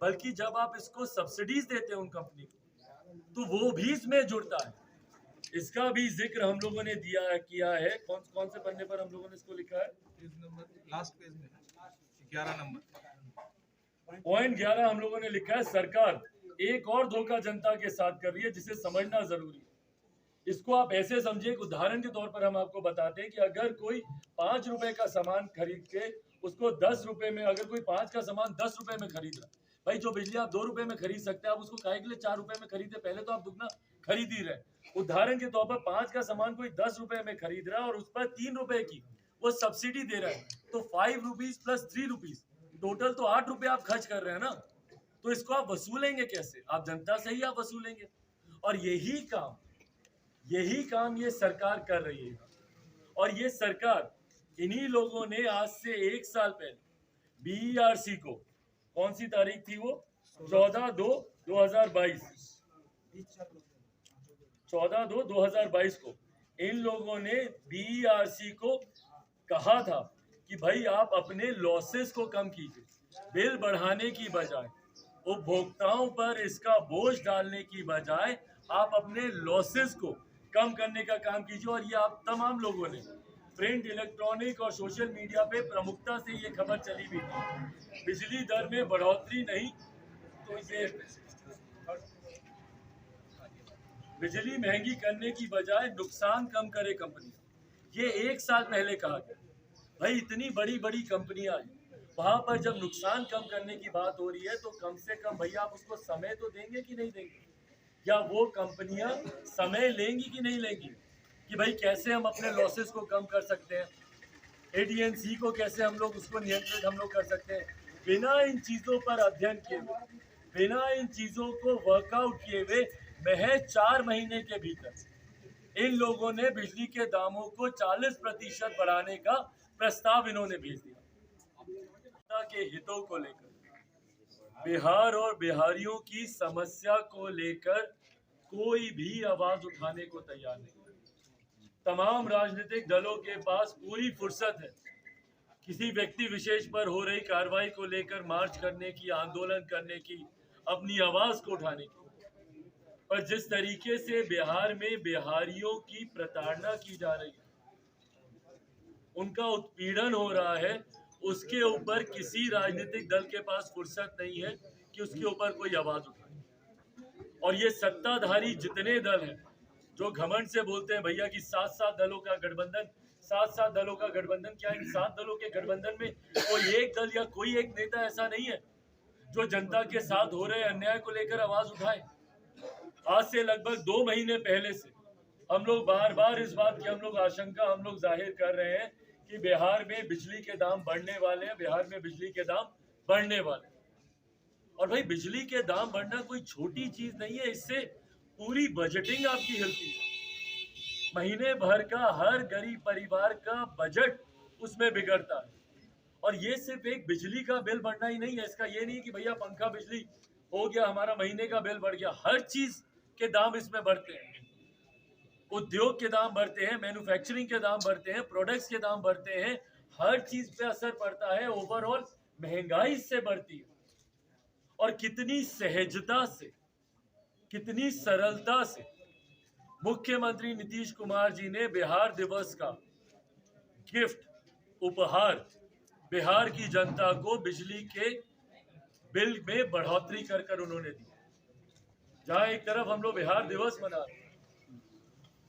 बल्कि जब आप इसको सब्सिडीज देते हैं उन कंपनी को तो वो भी इसमें जुड़ता है। इसका भी जिक्र हम लोगों ने किया है। कौन कौन से पन्ने पर हम लोगों ने इसको लिखा है? पेज नंबर, लास्ट पेज में 11 नंबर, पॉइंट 11 हम लोगों ने लिखा है, सरकार एक और धोखा जनता के साथ कर रही है जिसे समझना जरूरी है। इसको आप ऐसे समझिए, उदाहरण के तौर पर हम आपको बताते हैं कि अगर कोई 5 रुपए का सामान खरीद के उसको 10 रुपए में, अगर कोई 5 का सामान 10 रुपए में खरीद रहा है, भाई जो बिजली आप 2 रुपए में खरीद सकते हैं आप उसको काहे के लिए 4 रुपए में खरीदे? पहले तो आप दुगना खरीद ही रहे। उदाहरण के तौर पर 5 का सामान कोई 10 रुपए में खरीद रहा है और उस पर 3 रुपए की वो सब्सिडी दे रहा है, तो 5 रुपीज प्लस 3 रुपीज, टोटल तो 8 रुपए आप खर्च कर रहे हैं ना। तो इसको आप वसूलेंगे कैसे? आप जनता से ही आप वसूलेंगे। और यही काम ये सरकार कर रही है। और ये सरकार, इन्हीं लोगों ने आज से 1 साल पहले बीईआरसी को, कौन सी तारीख थी वो? 14/2/2022 14/2/2022 को इन लोगों ने बीईआरसी को कहा था कि भाई आप अपने लॉसेस को कम कीजिए, बिल बढ़ाने की बजाय, उपभोक्ताओं पर इसका बोझ डालने की बजाय आप अपने लॉसेस को कम करने का काम कीजिए। और ये आप तमाम लोगों ने प्रिंट, इलेक्ट्रॉनिक और सोशल मीडिया पे प्रमुखता से ये खबर चली भी थी। बिजली दर में बढ़ोतरी नहीं तो ये बिजली महंगी करने की बजाय नुकसान कम करे कंपनी, ये 1 साल पहले कहा गया। भाई इतनी बड़ी बड़ी कंपनियां हैं, वहां पर जब नुकसान कम करने की बात हो रही है तो कम से कम भैया आप उसको समय तो देंगे कि नहीं देंगे? या वो कंपनियां समय लेंगी कि नहीं लेंगी कि भाई कैसे हम अपने लॉसेस को कम कर सकते हैं, एडीएनसी को कैसे हम लोग उसको नियंत्रित हम लोग कर सकते हैं? बिना इन चीजों पर अध्ययन किए हुए, बिना इन चीजों को वर्कआउट किए हुए, महज 4 महीने के भीतर इन लोगों ने बिजली के दामों को 40% बढ़ाने का प्रस्ताव इन्होंने भेज दिया। के हितों को लेकर, बिहार और बिहारियों की समस्या को लेकर कोई भी आवाज उठाने को तैयार नहीं। तमाम राजनीतिक दलों के पास पूरी फुर्सत है किसी व्यक्ति विशेष पर हो रही कार्रवाई को लेकर मार्च करने की, आंदोलन करने की, अपनी आवाज को उठाने की। पर जिस तरीके से बिहार में बिहारियों की प्रताड़ना की जा रही है, उनका उत्पीड़न हो रहा है, उसके ऊपर किसी राजनीतिक दल के पास फुर्सत नहीं है कि उसके ऊपर कोई आवाज उठाए। और ये सत्ताधारी जितने दल हैं जो घमंड से बोलते हैं भैया कि 7 दलों का गठबंधन, 7 दलों का गठबंधन, क्या इन 7 दलों के गठबंधन में कोई एक दल या कोई एक नेता ऐसा नहीं है जो जनता के साथ हो रहे अन्याय को लेकर आवाज उठाए? आज से लगभग 2 महीने पहले से हम लोग बार बार इस बात की हम लोग आशंका हम लोग जाहिर कर रहे हैं कि बिहार में बिजली के दाम बढ़ने वाले हैं, बिहार में बिजली के दाम बढ़ने वाले हैं। और भाई बिजली के दाम बढ़ना कोई छोटी चीज नहीं है, इससे पूरी बजटिंग आपकी हिलती है। महीने भर का हर गरीब परिवार का बजट उसमें बिगड़ता है। और ये सिर्फ एक बिजली का बिल बढ़ना ही नहीं है, इसका ये नहीं कि भैया पंखा बिजली हो गया हमारा महीने का बिल बढ़ गया। हर चीज के दाम इसमें बढ़ते हैं, उद्योग के दाम बढ़ते हैं, मैन्युफैक्चरिंग के दाम बढ़ते हैं, प्रोडक्ट्स के दाम बढ़ते हैं, हर चीज पे असर पड़ता है। ओवरऑल महंगाई से बढ़ती है। और कितनी सहजता से, कितनी सरलता से मुख्यमंत्री नीतीश कुमार जी ने बिहार दिवस का गिफ्ट, उपहार बिहार की जनता को बिजली के बिल में बढ़ोतरी कर उन्होंने दी। जहां एक तरफ हम लोग बिहार दिवस मना रहे हैं,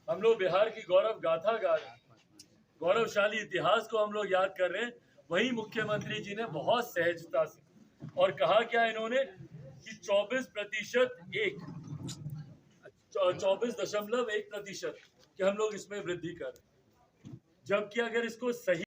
हम लोग बिहार की गौरव गाथा गा रहे हैं, गौरवशाली इतिहास को हम लोग याद कर रहे हैं, वहीं मुख्यमंत्री जी ने बहुत सहजता से और कहा क्या इन्होंने कि 24.1% कि हम लोग इसमें वृद्धि कर रहे हैं। जबकि अगर इसको सही